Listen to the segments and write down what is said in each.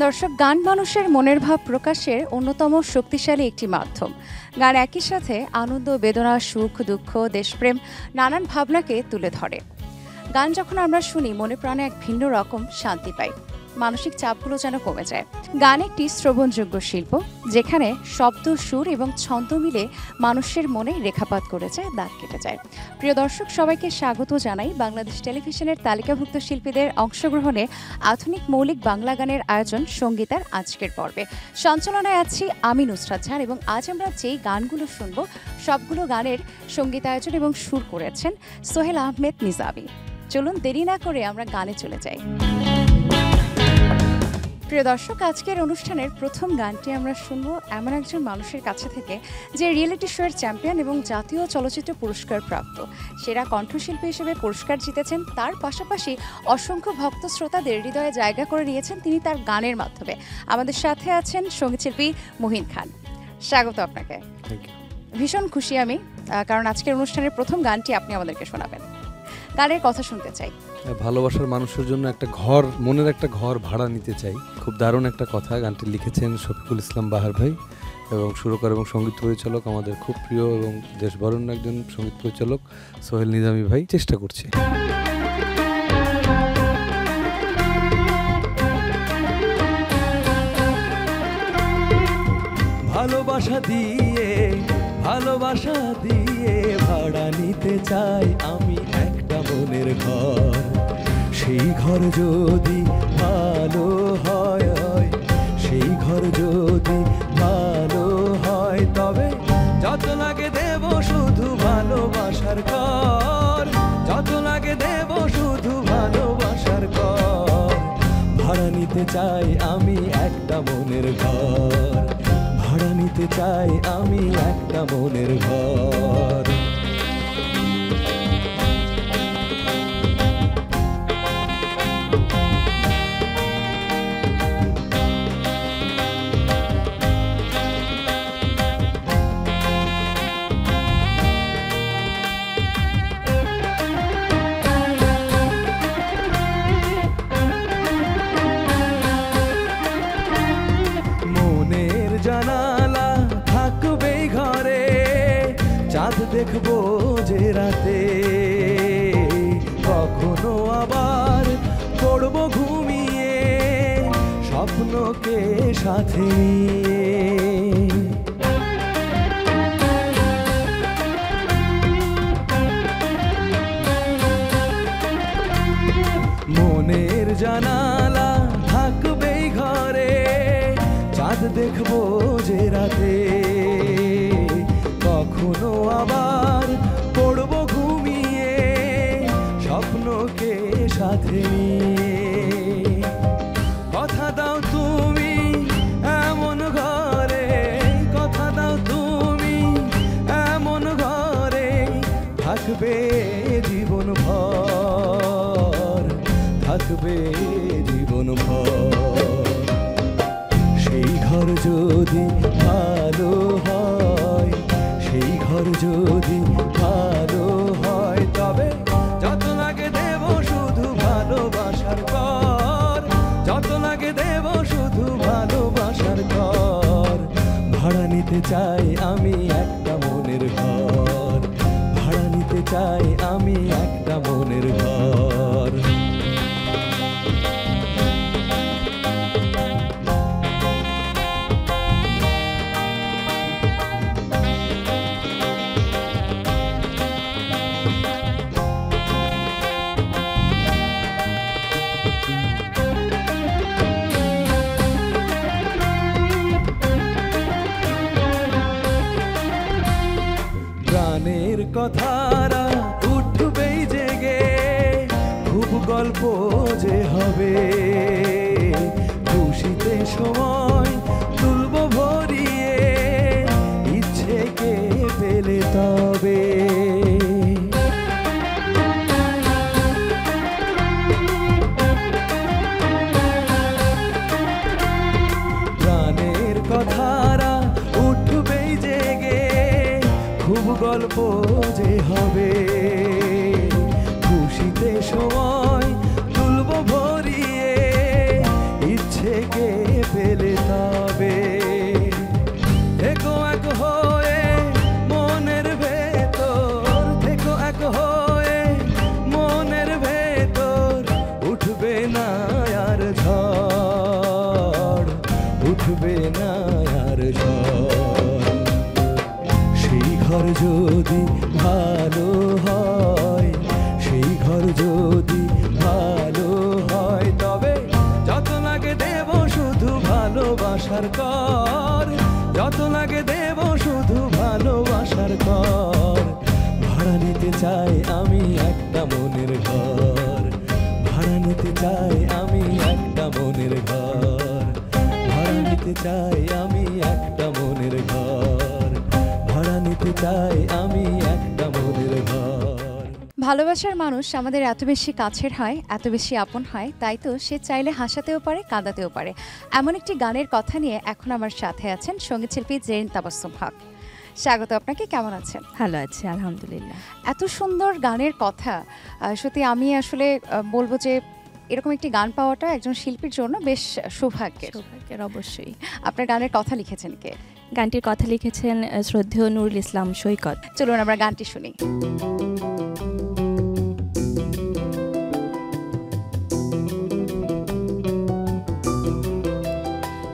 দর্শক, গান মানুষের মনের ভাব প্রকাশের অন্যতম শক্তিশালী একটি মাধ্যম। গান একই সাথে আনন্দ, বেদনা, সুখ, দুঃখ, দেশপ্রেম নানান ভাবনাকে তুলে ধরে। গান যখন আমরা শুনি মনে প্রাণে এক ভিন্ন রকম শান্তি পাই, মানসিক চাপগুলো যেন কমে যায়। গান একটি শ্রবণযোগ্য শিল্প, যেখানে শব্দ, সুর এবং ছন্দ মিলে মানুষের মনে রেখাপাত করে যায়, দাগ কেটে যায়। প্রিয় দর্শক, সবাইকে স্বাগত জানাই বাংলাদেশ টেলিভিশনের তালিকাভুক্ত শিল্পীদের অংশগ্রহণে আধুনিক মৌলিক বাংলা গানের আয়োজন সঙ্গীতার আজকের পর্বে। সঞ্চালনায় আছি আমি নুসরাত জাহান, এবং আজ আমরা যেই গানগুলো শুনব সবগুলো গানের সঙ্গীতায়োজন এবং সুর করেছেন সোহেল আহমেদ নিজামী। চলুন দেরি না করে আমরা গানে চলে যাই। প্রিয় দর্শক, আজকের অনুষ্ঠানের প্রথম গানটি আমরা শুনব এমন একজন মানুষের কাছে থেকে, যে রিয়েলিটি শোয়ের চ্যাম্পিয়ন এবং জাতীয় চলচ্চিত্র পুরস্কার প্রাপ্ত। সেরা কণ্ঠশিল্পী হিসেবে পুরস্কার জিতেছেন, তার পাশাপাশি অসংখ্য ভক্ত শ্রোতাদের হৃদয়ে জায়গা করে নিয়েছেন তিনি তার গানের মাধ্যমে। আমাদের সাথে আছেন সঙ্গীতশিল্পী মুহিন খান। স্বাগত আপনাকে। ভীষণ খুশি আমি, কারণ আজকের অনুষ্ঠানের প্রথম গানটি আপনি আমাদেরকে শোনাবেন। গানের কথা শুনতে চাই। ভালোবাসার মানুষের জন্য একটা ঘর, মনের একটা ঘর ভাড়া নিতে চাই। খুব দারুণ একটা কথা। গানটি লিখেছেন শফিকুল ইসলাম বাহার ভাই এবং সুরকার এবং সঙ্গীত পরিচালক আমাদের খুব প্রিয় এবং দেশবরণ্য একজন সঙ্গীত পরিচালক সোহেল নিজামী ভাই। চেষ্টা করছি। ভালোবাসা দিয়ে ভাড়া নিতে চাই আমি একটা মনের ঘর। সেই ঘর যদি ভালো হয়, সেই ঘর যদি ভালো হয়, তবে যত লাগে দেব শুধু ভালোবাসার ঘর, যত লাগে দেব শুধু ভালোবাসার ঘর। ভাড়া নিতে চাই আমি একটা মনের ঘর, ভাড়া নিতে চাই আমি একটা মনের ঘর। জানালা থাকবে ঘরে, চাঁদ দেখবো যে রাতে, কখনো আবার পড়বো ঘুমিয়ে স্বপ্নকে সাথে নিয়ে। মনের জানালা থাকবে ঘরে, চাঁদ দেখবো যে রাতে, কখনো আবার পড়বো ঘুমিয়ে স্বপ্নকে সাথে নিয়ে। কথা দাও তুমি এমন ঘরে, কথা দাও তুমি এমন ঘরে, থাকবে জীবন ভর, থাকবে জীবন ভর। সেই ঘর যদি ভালো হয়, সেই ঘর যদি ভালো হয়, তবে যত লাগে দেব শুধু ভালোবাসার ঘর, যত লাগে দেব শুধু ভালোবাসার ঘর। ভাড়া নিতে চাই আমি একটা মনের ঘর, ভাড়া নিতে চাই আমি একটা মনের ঘর। গানের কথারা উঠবেই জেগে, খুব গল্প যে হবে, খুশিতে সময় তুলব ভরিয়ে, ইচ্ছেকে পেলে তবে। গানের কথারা উঠবেই জেগে, খুব গল্প যে হবে, খুশিতে সময় তুলব ভরিয়ে, ইচ্ছেকে ঘর যদি ভালো হয়, সেই ঘর যদি ভালো হয়, তবে যত লাগে দেব শুধু ভালোবাসার কর, যত লাগে দেব শুধু ভালোবাসার কর। ভাড়া নিতে চাই আমি একটা মনের ঘর, ভাড়া নিতে চাই আমি একটা মনের ঘর, ভাড়া নিতে চাই আমি একটা মনের ঘর, ভাড়া নিতে চাই আমি একটা মনের ঘর। ভালোবাসার মানুষ আমাদের এত বেশি কাছের হয়, এত বেশি আপন হয়, তাই তো সে চাইলে হাসাতেও পারে, কাঁদাতেও পারে। এমন একটি গানের কথা নিয়ে এখন আমার সাথে আছেন সঙ্গীতশিল্পী জেরিন তাবাসসুম হক। স্বাগত আপনাকে, কেমন আছেন? ভালো আছি আলহামদুলিল্লাহ। এত সুন্দর গানের কথা, সত্যি আমি আসলে বলবো যে এরকম একটি গান পাওয়াটা একজন শিল্পীর জন্য বেশ সৌভাগ্যের। সৌভাগ্যের অবশ্যই। আপনার গানের কথা লিখেছেন কে? গানটির কথা লিখেছেন শ্রদ্ধেয় নুরুল ইসলাম সৈকত। চলুন আমরা গানটি শুনি।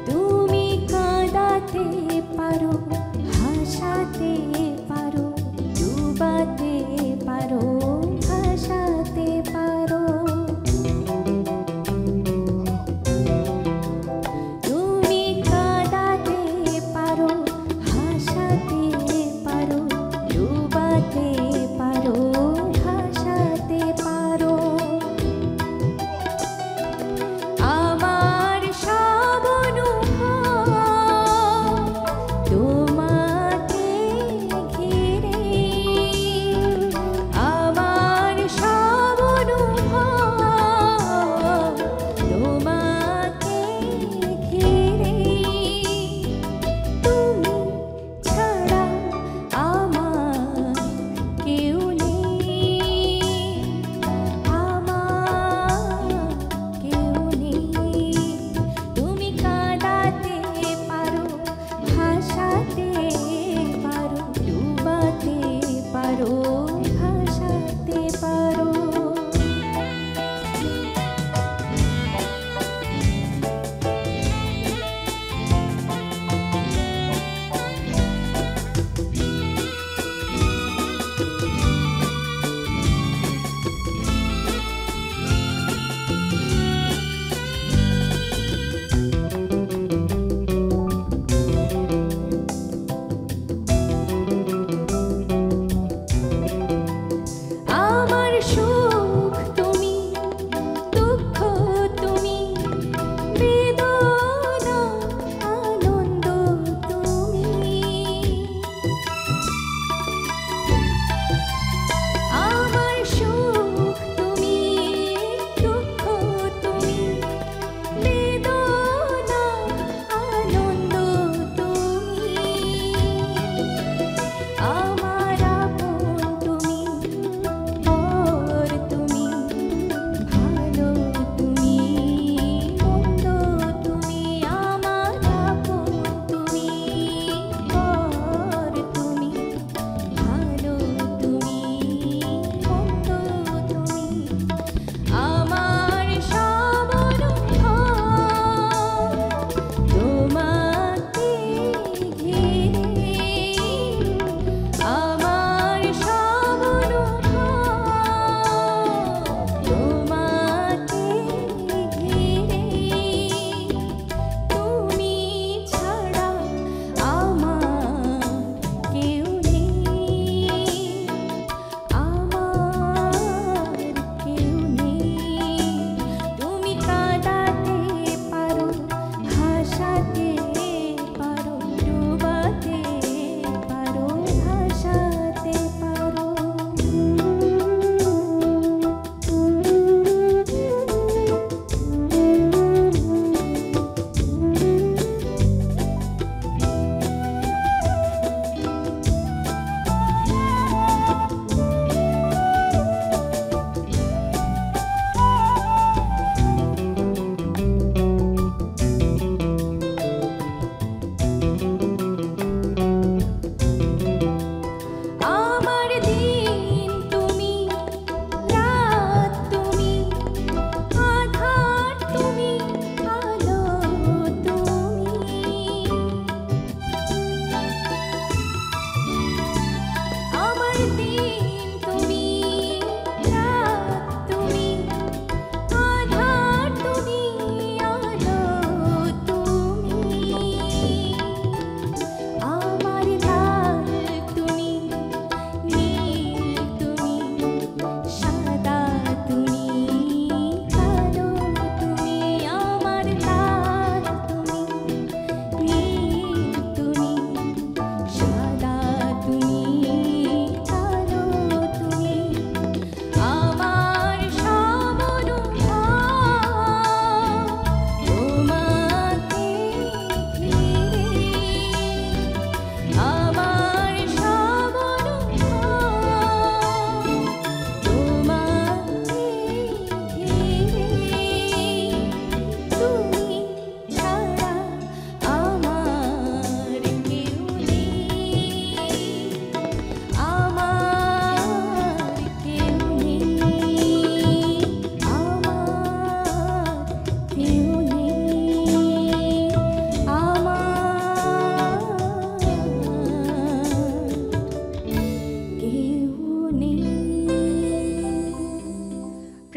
তুমি কাঁদাতে পারো, হাসাতে পারো, ডুবাতে পারো, ভাসাতে পারো। তুমি কাঁদাতে পারো, হাসাতে পারো, ডুবাতে পারো,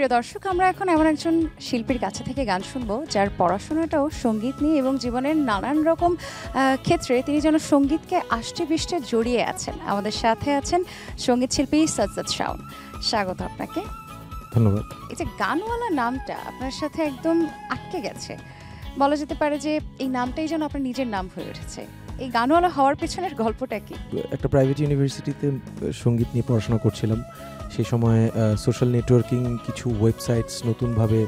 প্রিয় দর্শক, আমরা এখন এমন একজন শিল্পীর কাছে থেকে গান শুনবো যার পড়াশোনাটাও সঙ্গীত নিয়ে এবং জীবনের নানান রকম ক্ষেত্রে তিনি যেন সঙ্গীতকে আষ্টে পৃষ্ঠে জড়িয়ে আছেন। আমাদের সাথে আছেন সঙ্গীত শিল্পী সাজ্জাদ শাওন। স্বাগত আপনাকে। ধন্যবাদ। এই যে গানওয়ালা নামটা আপনার সাথে একদম আটকে গেছে, বলা যেতে পারে যে এই নামটাই যেন আপনার নিজের নাম হয়ে উঠেছে। এই গানওয়ালা হওয়ার পেছনের গল্পটা কি? একটা প্রাইভেট ইউনিভার্সিটিতে সঙ্গীত নিয়ে পড়াশোনা করছিলাম। সেই সময় সোশ্যাল নেটওয়ার্কিং কিছু ওয়েবসাইটস নতুনভাবে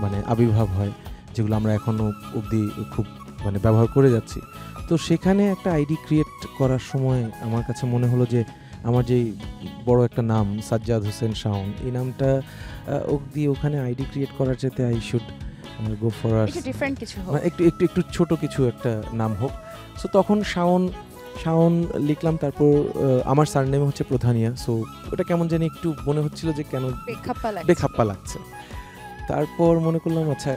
মানে আবির্ভাব হয়, যেগুলো আমরা এখনও অবধি খুব মানে ব্যবহার করে যাচ্ছি। তো সেখানে একটা আইডি ক্রিয়েট করার সময় আমার কাছে মনে হলো যে আমার যেই বড় একটা নাম সাজ্জাদ হোসেন শাওন, এই নামটা অবধি ওখানে আইডি ক্রিয়েট করার চাইতে I should go for different কিছু হোক, একটু ছোট কিছু একটা নাম হোক। সো তখন শাওন লিখলাম। তারপর আমার সারনেম হচ্ছে প্রধানিয়া। সো ওটা কেমন জানি একটু মনে হচ্ছিল যে কেন বেখাপ্পা লাগছে। তারপর মনে করলাম আচ্ছা,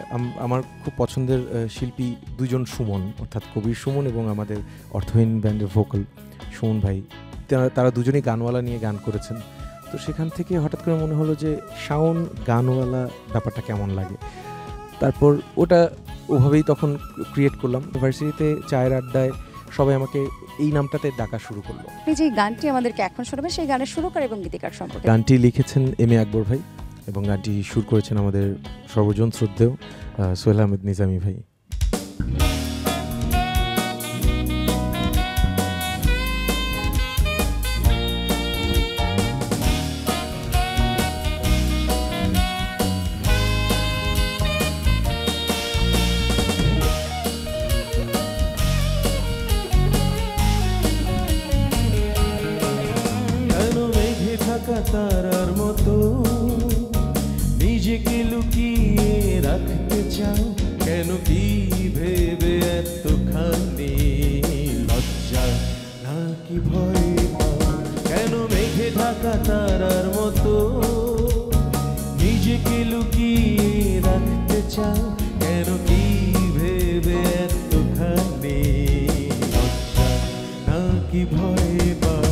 আমার খুব পছন্দের শিল্পী দুজন সুমন, অর্থাৎ কবির সুমন এবং আমাদের অর্থহীন ব্যান্ডের ভোকাল সুমন ভাই, তারা দুজনেই গানওয়ালা নিয়ে গান করেছেন। তো সেখান থেকে হঠাৎ করে মনে হলো যে শাওন গানওয়ালা ব্যাপারটা কেমন লাগে। তারপর ওটা ওভাবেই তখন ক্রিয়েট করলাম। ইউনিভার্সিটিতে চায়ের আড্ডায় সবাই আমাকে এই নামটাতে ডাকা শুরু করলো। আপনি যে গানটি আমাদেরকে এখন শোনাবেন, সেই গানের সুরকার এবং গীতিকার সম্পর্কে। গানটি লিখেছেন এম এ আকবর ভাই এবং গানটি সুর করেছেন আমাদের সর্বজন শ্রদ্ধেয় সোহেল আহমেদ নিজামী ভাই। তারার মতো নিজেকে লুকিয়ে রাখতে চাও কেন? কি ভেবে এতখানি লজ্জা নাকি ভয় পাও? কেন মেঘে ঢাকা তারার মতো নিজেকে লুকিয়ে রাখতে চাও কেন? কি ভেবে এতখানি লজ্জা নাকি ভয় পাও?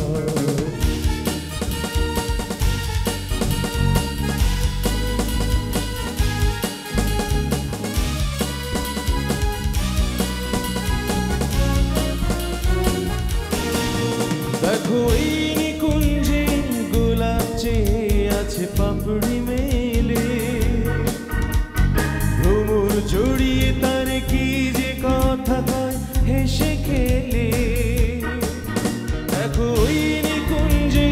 দেখো এই নিকুঞ্জে গোলাপ চেয়ে আছে পাপড়ি মেলে, ভ্রমর জড়িয়ে তার কি যে কথা কয় হেসে খেলে। দেখো ওই নিকুঞ্জে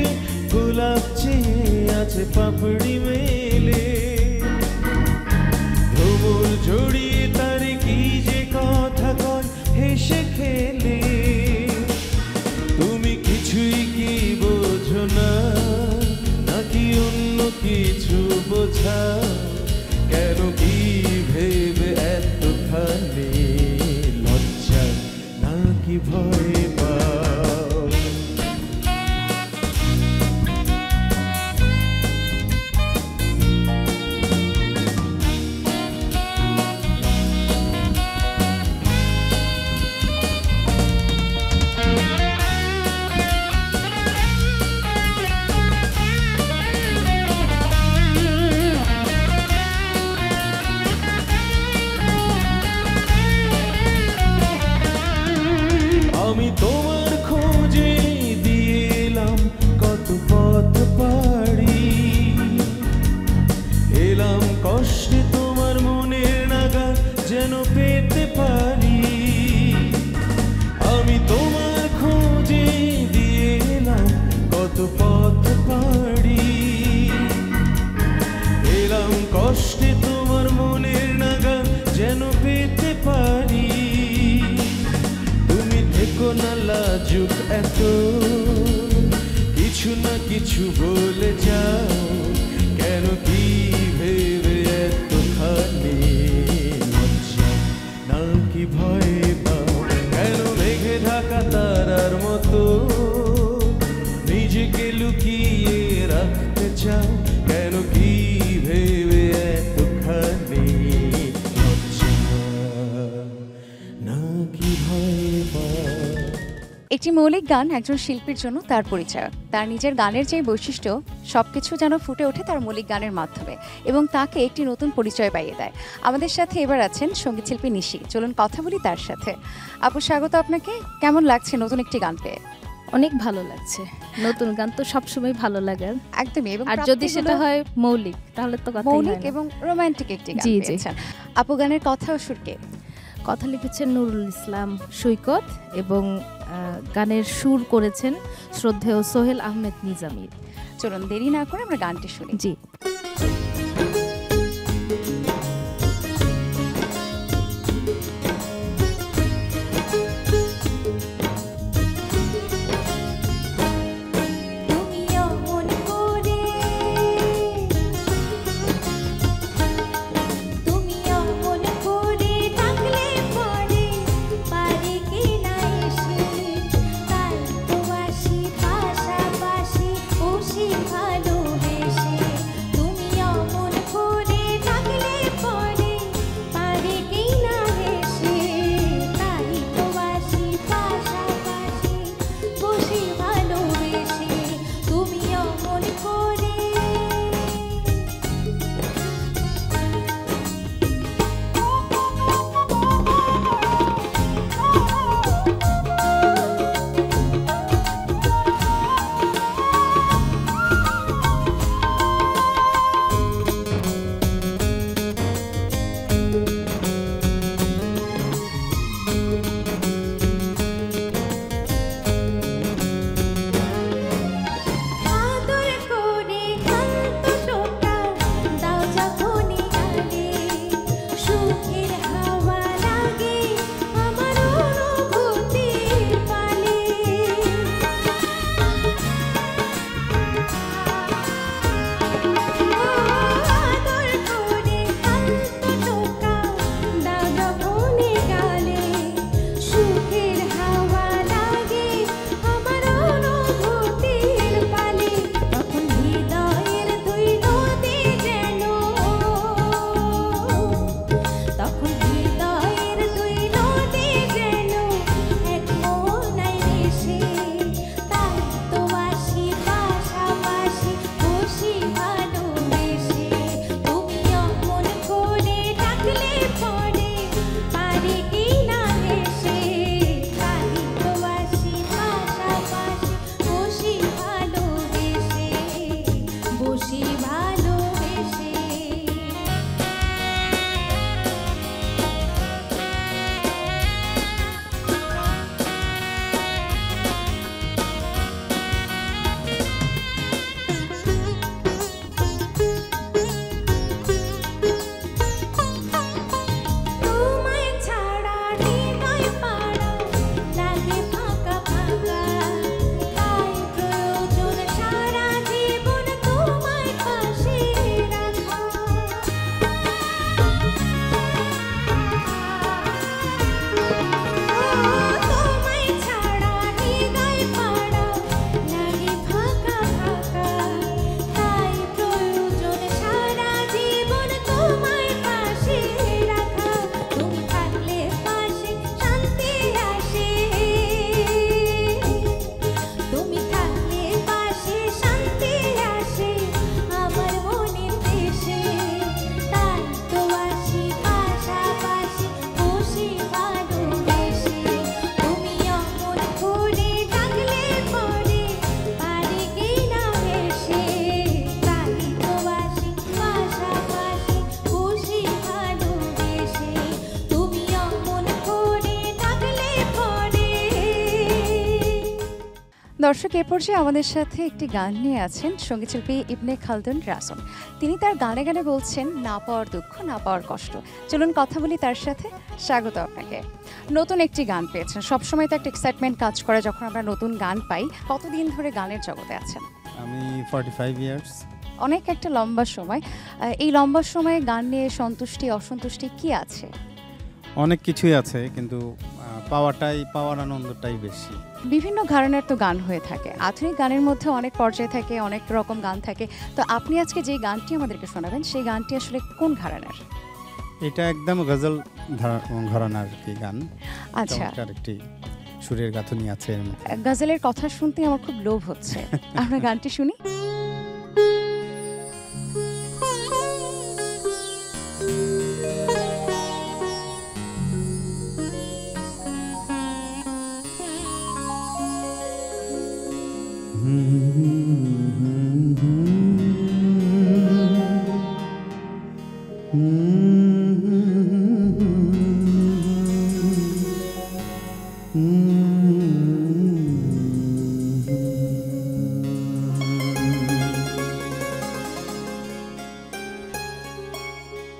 গোলাপ চেয়ে আছে পাপড়ি মেলে, ভ্রমর জড়িয়ে তার কি যে কথা কয় হেসে খেলে। তুমি কিছুই কি বোঝো না নাকি অন্য কিছু বোঝাও? কেন কি ভেবে এতখানি লজ্জা নাকি ভয় পাও? আমি তোমার খোঁজে দিয়ে এলাম কত পথ পাড়ি, এলাম কষ্টে তোমার মনের নাগাল যেন পেতে পারি। আমি তোমার খোঁজে দিয়ে এলাম কত পথ পাড়ি, এলাম কষ্টে তোমার মনের নাগাল যেন পেতে পারি। না লাজুক এত কিছু না কিছু বলে যাও কেন? কি ভেবে এতখানি লজ্জা নাকি ভয় পাও? কেন মেঘে ঢাকা তারার মতো নিজেকে লুকিয়ে রাখতে চাও কেন? কি ভেবে এতখানি লজ্জা নাকি ভয় পাও? একটি মৌলিক গান একজন শিল্পীর জন্য তার পরিচয়, তার নিজের গানের যে বৈশিষ্ট্য সবকিছু যেন ফুটে ওঠে তার মৌলিক গানের মাধ্যমে এবং তাকে একটি নতুন পরিচয় পাইয়ে দেয়। আমাদের সাথে এবার আছেন সঙ্গীত শিল্পী নিশি, চলুন কথা বলি তার সাথে। আপু স্বাগত আপনাকে, কেমন লাগছে নতুন একটি গান পেয়ে? অনেক ভালো লাগছে, নতুন গান তো সবসময় ভালো লাগে একদমই, এবং আর যদি সেটা হয় মৌলিক তাহলে তো কথাই মৌলিক এবং রোমান্টিক একটি গান পেয়েছেন। আপু গানের কথা ও সুর কে? কথা লিখেছেন নুরুল ইসলাম সৈকত এবং গানের সুর করেছেন শ্রদ্ধেয় সোহেল আহমেদ নিজামী। চলুন দেরি না করে আমরা গানটি শুনি। জি। দর্শক এ পর্যায়ে আমাদের সাথে একটি গান নিয়ে আছেন সঙ্গীত শিল্পী ইবনে খালদুন রাসন। তিনি তার গানে গানে বলছেন না পাওয়ার দুঃখ, না পাওয়ার কষ্ট। চলুন কথা বলি তার সাথে। স্বাগত আপনাকে। নতুন একটি গান পেয়েছেন, সবসময় তো একটা এক্সাইটমেন্ট কাজ করে যখন আমরা নতুন গান পাই। কতদিন ধরে গানের জগতে আছেন? আমি 45 ইয়ার্স। অনেক একটা লম্বা সময়। এই লম্বা সময়ে গান নিয়ে সন্তুষ্টি অসন্তুষ্টি কি আছে? অনেক কিছুই আছে, কিন্তু পাওয়ার আনন্দটাই বেশি। বিভিন্ন ঘরানার তো গান হয়ে থাকে, আধুনিক গানের মধ্যে অনেক পর্যায় থাকে, অনেক রকম গান থাকে। তো আপনি আজকে যে গানটি আমাদেরকে শোনাবেন সেই গানটি আসলে কোন ঘরানার? এটা একদম গজল ঘরানার কি গান। আচ্ছা, একটি সুরের গাঁথনি আছে এর মধ্যে। গজলের কথা শুনতে আমার খুব লোভ হচ্ছে। আমরা গানটি শুনি।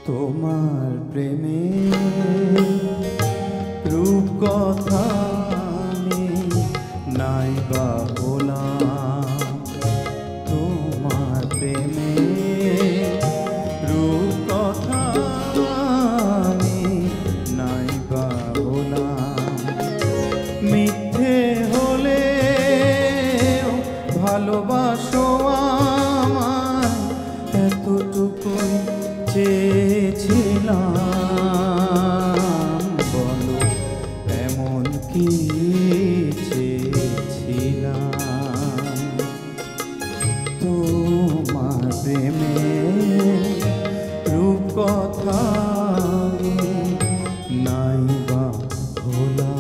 তোমার প্রেমে রূপ কথা আমি নাই বা বলাম, তোমার প্রেমে রূপ কথা আমি নাই বা বলাম। মিথ্যে হলে ভালোবাসো আমায়, এতটুকুই চেয়েছিলাম, বলো এমন কি চেয়েছিলাম। তোমার প্রেমে রূপ কথা নাই বা ভোলাম।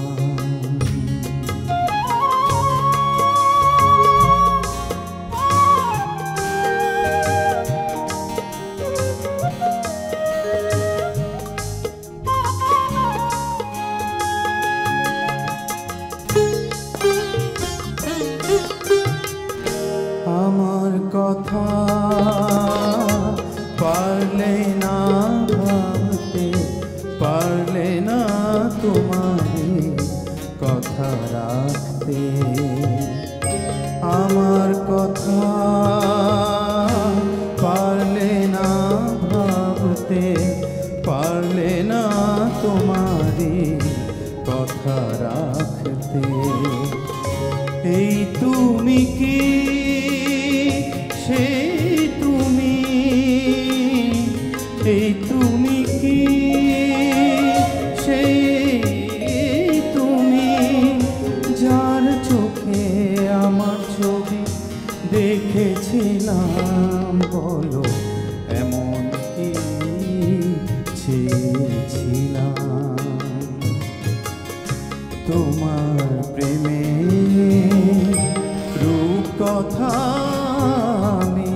আমার কথা পারলে না ভাবতে, পারলে না তোমার কথা রাখতে। আমার কথা পারলে না ভাবতে, পারলে না তোমার কথা রাখতে। এই তুমি কি সেই তুমি, এই তুমি কি সেই তুমি, যার চোখে আমার ছবি দেখেছিলাম, বলো এমন কি চেয়েছিলাম। তোমার প্রেমে রূপ কথা আমি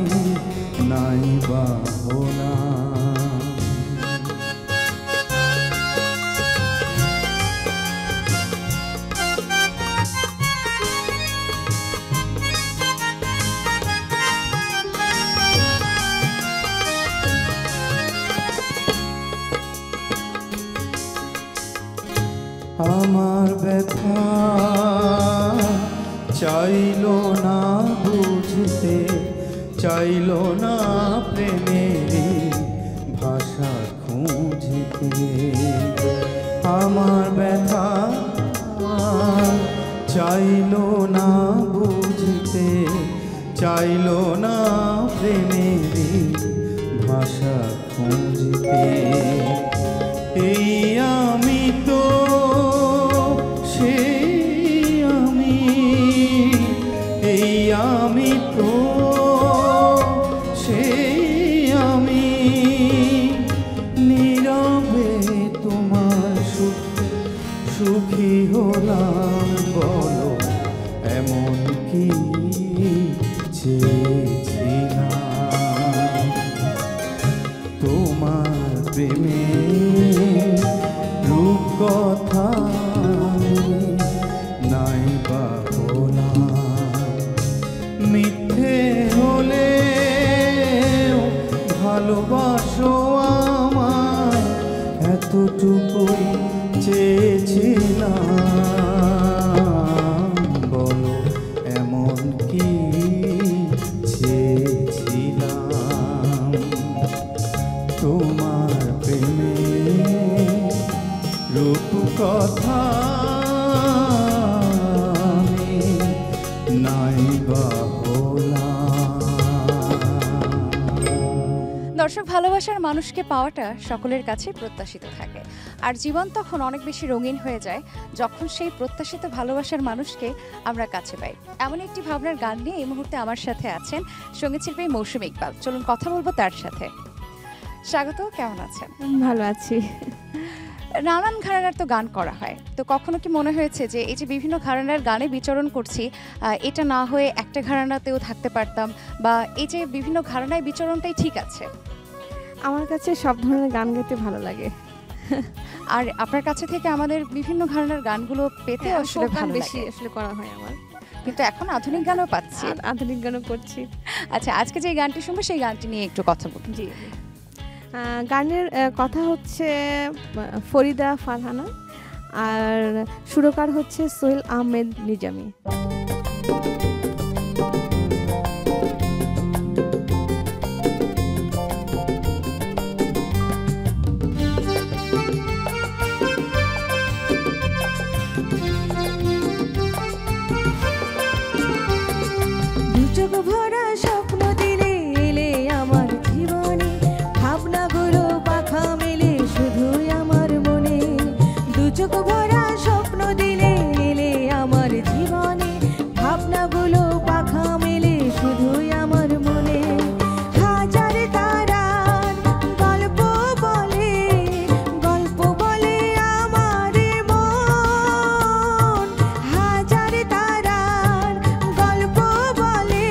নাই বা হলাম। আমার ব্যথা চাইলো না বুঝতে, চাইলো না প্রেমের ভাষা খুঁজতে। আমার ব্যথা চাইলো না বুঝতে, চাইলো না প্রেমের ভাষা খুঁজতে। এই আমি তো সেই আমি, এই আমি তো সেই আমি, নীরবে তোমার সুখী হলাম, বলো এমন কি চেয়েছিলাম। তোমার প্রেমে রূপ কথা নাই বা হলাম। মিথ্যে হলে ভালোবাসো আমায়, এতটুকুই চেয়েছিলাম, বলো এমন কি চেয়েছিলাম। তোমার প্রেমে রূপ কথা আমি নাই বা হলাম। দর্শক, ভালোবাসার মানুষকে পাওয়াটা সকলের কাছে প্রত্যাশিত থাকে। আর জীবন তখন অনেক বেশি রঙিন হয়ে যায় যখন সেই প্রত্যাশিত ভালোবাসার মানুষকে আমরা কাছে পাই। এমন একটি ভাবনার গান নিয়ে এই মুহূর্তে আমার সাথে আছেন সঙ্গীতশিল্পী মৌসুমী ইকবাল। চলুন কথা বলবো তার সাথে। স্বাগত, কেমন আছেন? ভালো আছি। নানান ঘরানার তো গান করা হয়, তো কখনো কি মনে হয়েছে যে এই যে বিভিন্ন ঘরানার গানে বিচরণ করছি, এটা না হয়ে একটা ঘরানাতেও থাকতে পারতাম, বা এই যে বিভিন্ন ঘরানায় বিচরণটাই ঠিক আছে? আমার কাছে সব ধরনের গান গাইতে ভালো লাগে। আর আপনার কাছে থেকে আমাদের বিভিন্ন ঘরানার গানগুলো পেতে আসলে ভালো বেশি লাগে। আসলে করা হয় আমার, কিন্তু এখন আধুনিক গানও পাচ্ছি। আধুনিক গানও করছি। আচ্ছা, আজকে যে গানটি শুনবো সেই গানটি নিয়ে একটু কথা বলুন। জি, গানের কথা হচ্ছে ফরিদা ফারহানা, আর সুরকার হচ্ছে সোহেল আহমেদ নিজামী। চোখ ভরা স্বপ্ন দিলে এলে আমার জীবনে, ভাবনাগুলো পাখা মেলে শুধুই আমার মনে। দু চোখ ভরা স্বপ্ন দিলে এলে আমার জীবনে, ভাবনাগুলো পাখা মেলে শুধুই আমার মনে। হাজার তারার গল্প বলে, গল্প বলে আমার মন। হাজার তারার গল্প বলে,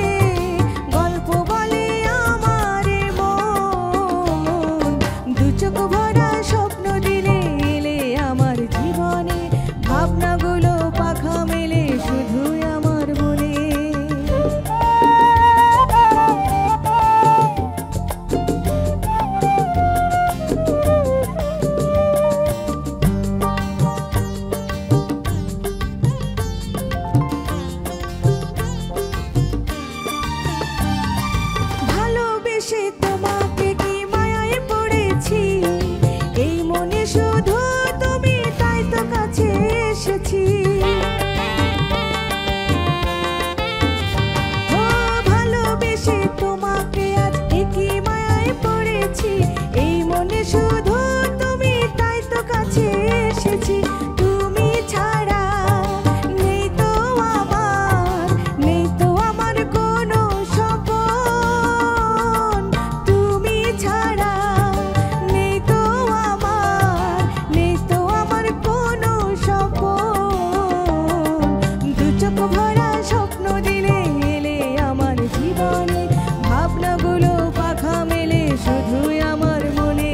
গল্প বলে আমার মন। দু চোখ ভরা স্বপ্ন দিলে এলে আমার জীবনে, ভাবনাগুলো পাখা মেলে শুধুই আমার মনে। ভালোবেসে তোমাকে কি মায়ায় পড়েছি, এই মনে শুধু তুমি, তাই তো কাছে এসেছি। ও ভালোবেসে তোমাকে আজ একই মায়ায় পড়েছি, এই মনে শুধু তুমি, তাই তো কাছে এসেছি। তুমি ছাড়া নেই তো আমার, নেই তো আমার কোনো স্বপন। তুমি ছাড়া নেই তো আমার, নেই তো আমার কোনো স্বপন। দু চোখ ভরা স্বপ্ন দিলে এলে আমার জীবনে, ভাবনাগুলো পাখা মেলে শুধুই আমার মনে।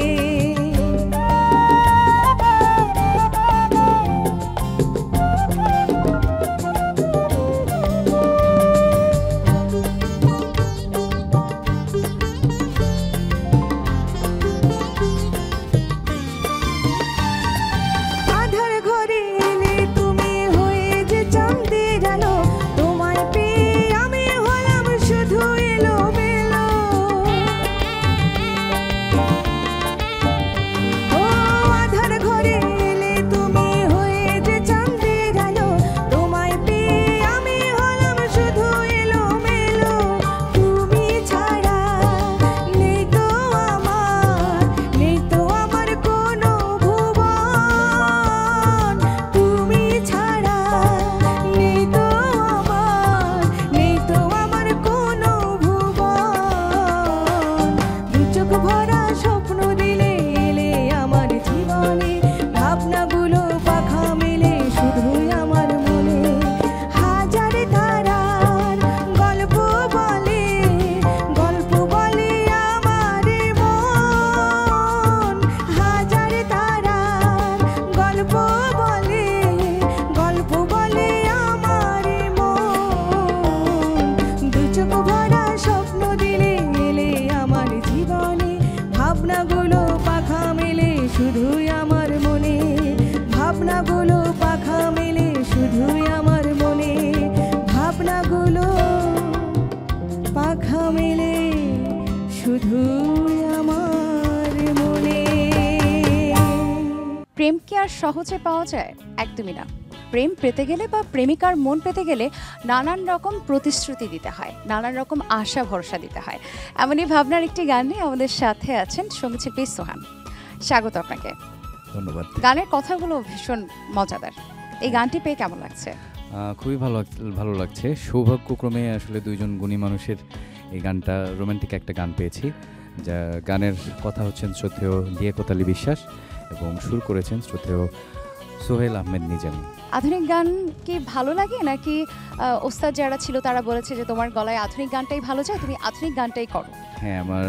আধার ঘরে এলে তুমি হয়ে যে চাঁদের আলো, তোমায় পেয়ে আমি হলাম শুধু এলোমেলো। ও আধার ঘরে এলে তুমি হয়ে যে চাঁদের আলো, তোমায় পেয়ে আমি হলাম শুধু এলোমেলো। তুমি ছাড়া নেই তো আমার, নেই তো আমার কোনো ভুবন। তুমি ছাড়া নেই তো আমার, নেই তো আমার কোনো ভুবন। দু চোখ ভরা স্বপ্ন দিলে এলে আমার জীবনে, ভাবনাগুলো পাখা মেলে শুধুই আমার মনে। হাজার তারার গল্প বলে, গল্প বলে আমার মন। হাজার তারার গল্প বলে, গল্প বলে আমার মন। দু চোখ ভরা স্বপ্ন দিলে এলে আমার জীবনে, ভাবনাগুলো পাখা মেলে শুধুই আমার মনে। ভাবনাগুলো পাখা মেলে শুধুই আমার মনে। ভাবনাগুলো পাখা মেলে শুধুই আমার মনে। প্রেম কি আর সহজে পাওয়া যায়? একদমই না। প্রেম পেতে গেলে বা প্রেমিকার মন পেতে গেলে নানান রকম প্রতিশ্রুতি দিতে হয়, নানান রকম আশা ভরসা দিতে হয়। এমনই ভাবনার একটি গান নিয়ে আমাদের সাথে আছেন সঙ্গীতশিল্পী সোহান। স্বাগত আপনাকে। ধন্যবাদ। গানের কথাগুলো ভীষণ মজাদার। এই গানটি পেয়ে কেমন লাগছে? খুবই ভালো লাগছে। সৌভাগ্যক্রমে আসলে দুইজন গুণী মানুষের এই গানটা, রোমান্টিক একটা গান পেয়েছি। যা গানের কথা হচ্ছেন শ্রদ্ধেয় লিয়াকত আলী বিশ্বাস এবং সুর করেছেন শ্রদ্ধেয় সোহেল আহমেদ নিজামী। আধুনিক গান কি ভালো লাগে নাকি ওস্তাদ যারা ছিল তারা বলেছে যে তোমার গলায় আধুনিক গানটাই ভালো যায়, তুমি আধুনিক গানটাই করো? হ্যাঁ, আমার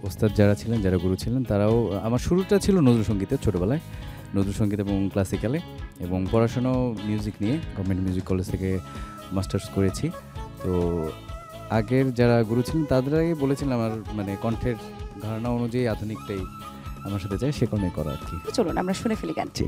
ওস্তাদ যারা ছিলেন, যারা গুরু ছিলেন, তারাও, আমার শুরুটা ছিল নজরুল সঙ্গীতে, ছোটোবেলায় নজরুল সঙ্গীত এবং ক্লাসিক্যালে, এবং পড়াশোনাও মিউজিক নিয়ে গভর্নমেন্ট মিউজিক কলেজ থেকে মাস্টার্স করেছি। তো আগের যারা গুরু ছিলেন তাদেরাই বলেছিলেন আমার মানে কণ্ঠের ধারণা অনুযায়ী আধুনিকটাই আমার সাথে যায়, সে কর্মে করা আর কি। চলুন আমরা শুনে ফেলি গানটি।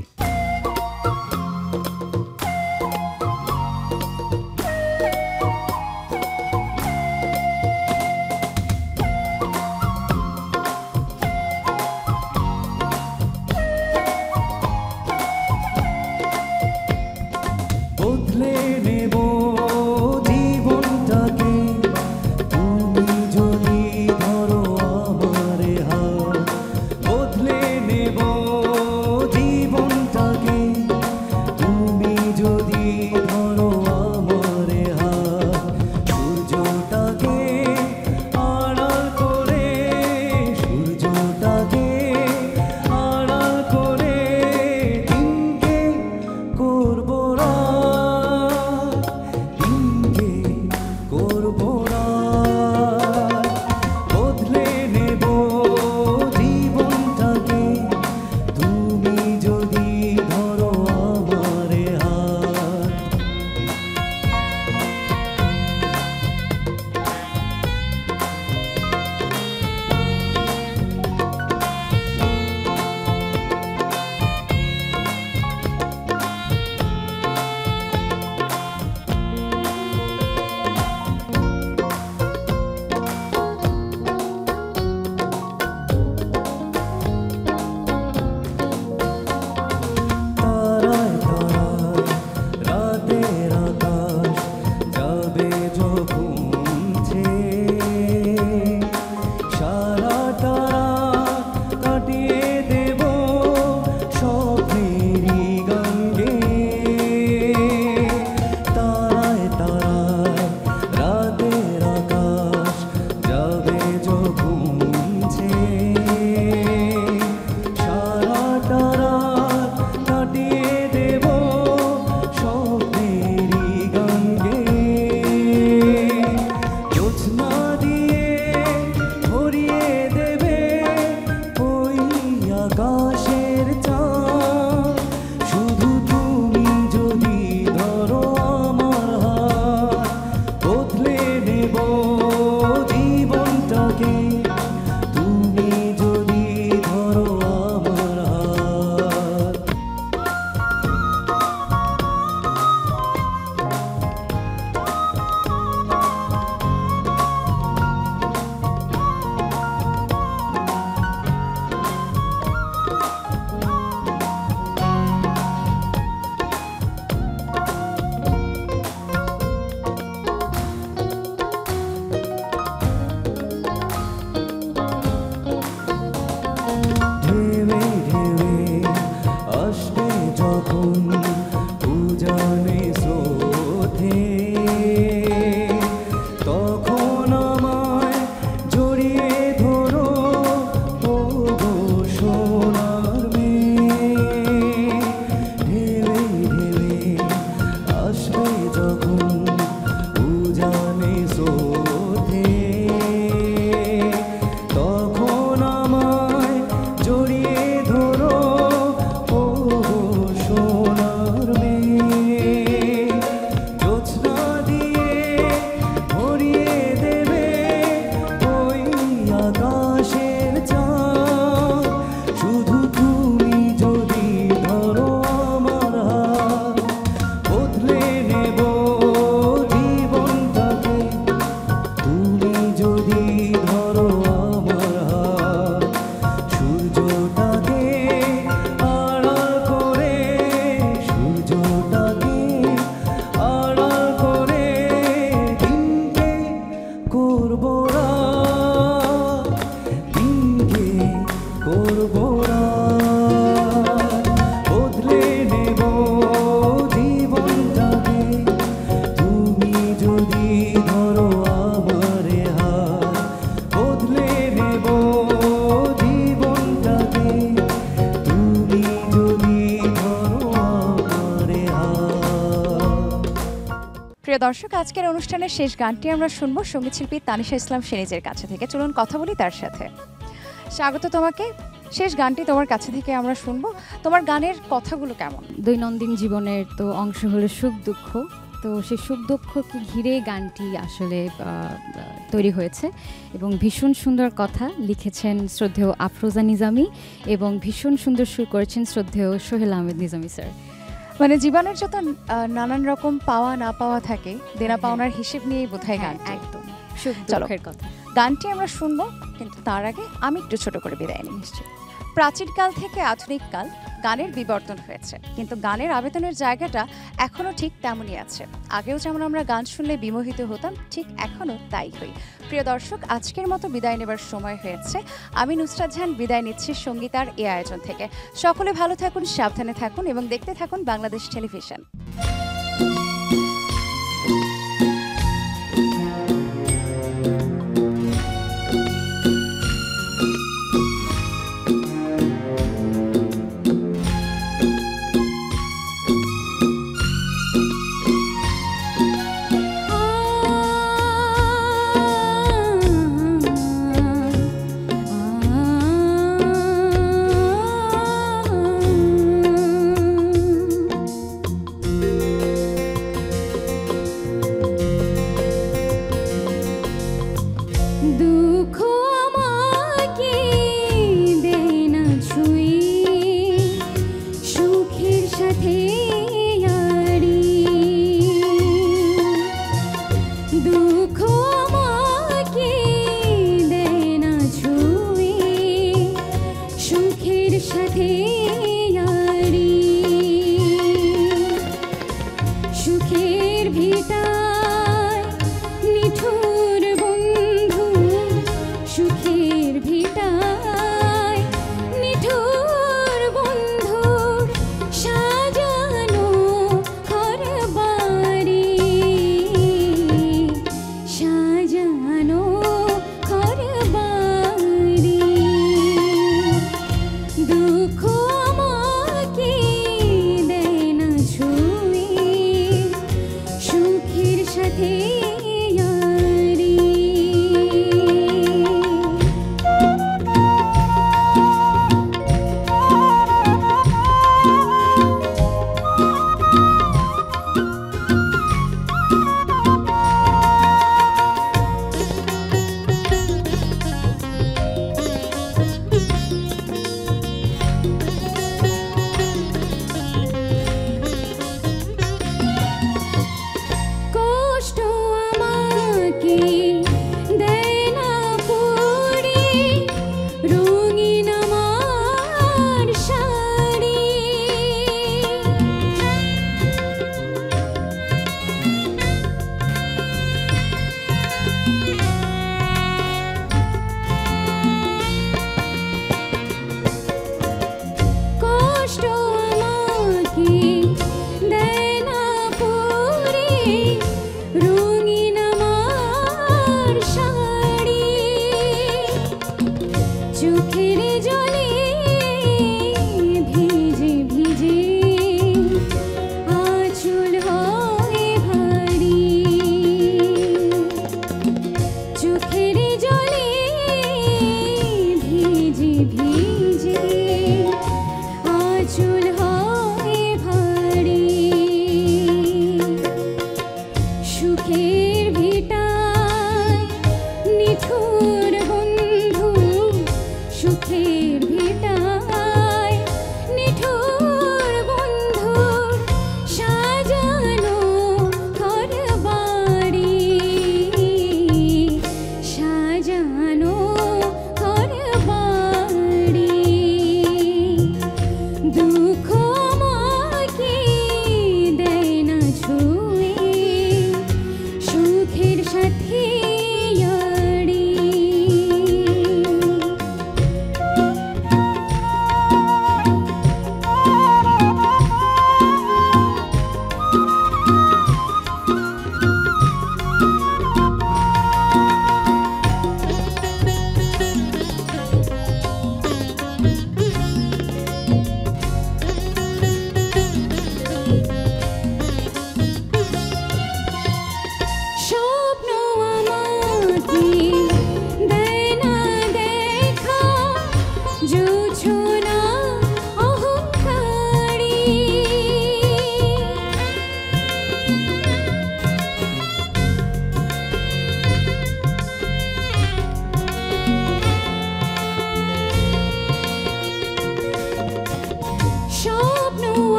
বদলে নেব জীবনটাকে তুমি যদি ধরো আমার হাত, বদলে নেব জীবনটা প্রিয় দর্শক, আজকের অনুষ্ঠানের শেষ গানটি আমরা শুনবো সঙ্গীত শিল্পী তানিশা ইসলাম সেনিজের কাছে থেকে। চলুন কথা বলি তার সাথে। স্বাগত তোমাকে। শেষ গানটি তোমার কাছে থেকে আমরা শুনবো। তোমার গানের কথাগুলো কেমন? দৈনন্দিন জীবনের তো অংশ হলো সুখ দুঃখ, তো সেই সুখ দুঃখকে ঘিরে গানটি আসলে তৈরি হয়েছে এবং ভীষণ সুন্দর কথা লিখেছেন শ্রদ্ধেয় আফরোজা নিজামী এবং ভীষণ সুন্দর সুর করেছেন শ্রদ্ধেয় সোহেল আহমেদ নিজামী স্যার। মানে জীবনের যত নানান রকম পাওয়া না পাওয়া থাকে, দেনা পাওনার হিসেব নিয়েই বোধহয় গান। একদম সুখ দুঃখের কথা। গানটি আমরা শুনবো, কিন্তু তার আগে আমি একটু ছোট করে বিদায় নিই। নিশ্চয়ই। প্রাচীনকাল থেকে আধুনিক কাল গানের বিবর্তন হয়েছে, কিন্তু গানের আবেদনের জায়গাটা এখনও ঠিক তেমনই আছে। আগেও যেমন আমরা গান শুনলে বিমোহিত হতাম, ঠিক এখনও তাই হই। প্রিয় দর্শক, আজকের মতো বিদায় নেবার সময় হয়েছে। আমি নুসরাত জাহান বিদায় নিচ্ছি সঙ্গীতার এই আয়োজন থেকে। সকলে ভালো থাকুন, সাবধানে থাকুন এবং দেখতে থাকুন বাংলাদেশ টেলিভিশন।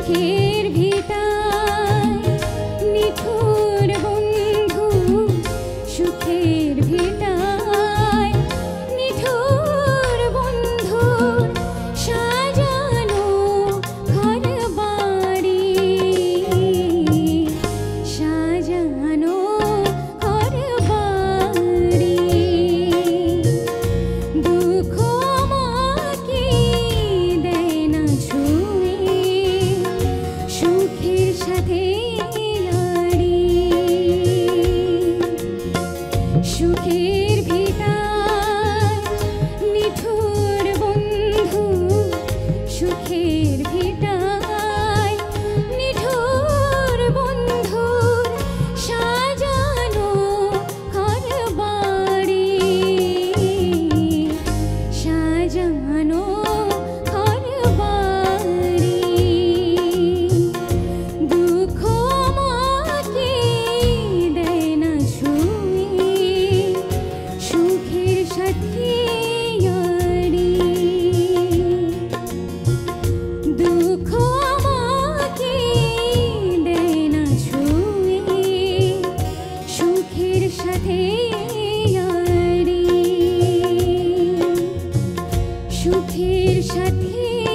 সুখের ভিটায় নিঠুর বন্ধু সুখের ভিটায় নিঠুর বন্ধু সাজানো ঘর বাড়ি সাজানো ঘর বাড়ি দুঃখ মাকে দেয় না ছুঁয়ে সুখের সাথে লড়ি সুখের ভিটায় নিঠুর বন্ধু সুখের ভিটায় নিঠুর বন্ধুর সাজানো ঘর বাড়ি সাজানো ঘর বাড়ি দুঃখ মাকে দেয় না ছুঁয়ে সুখের সাথে লড়ি দুঃখ আমাকে দেয় না ছুঁয়ে সুখের সাথে লড়ি সুখের সাথে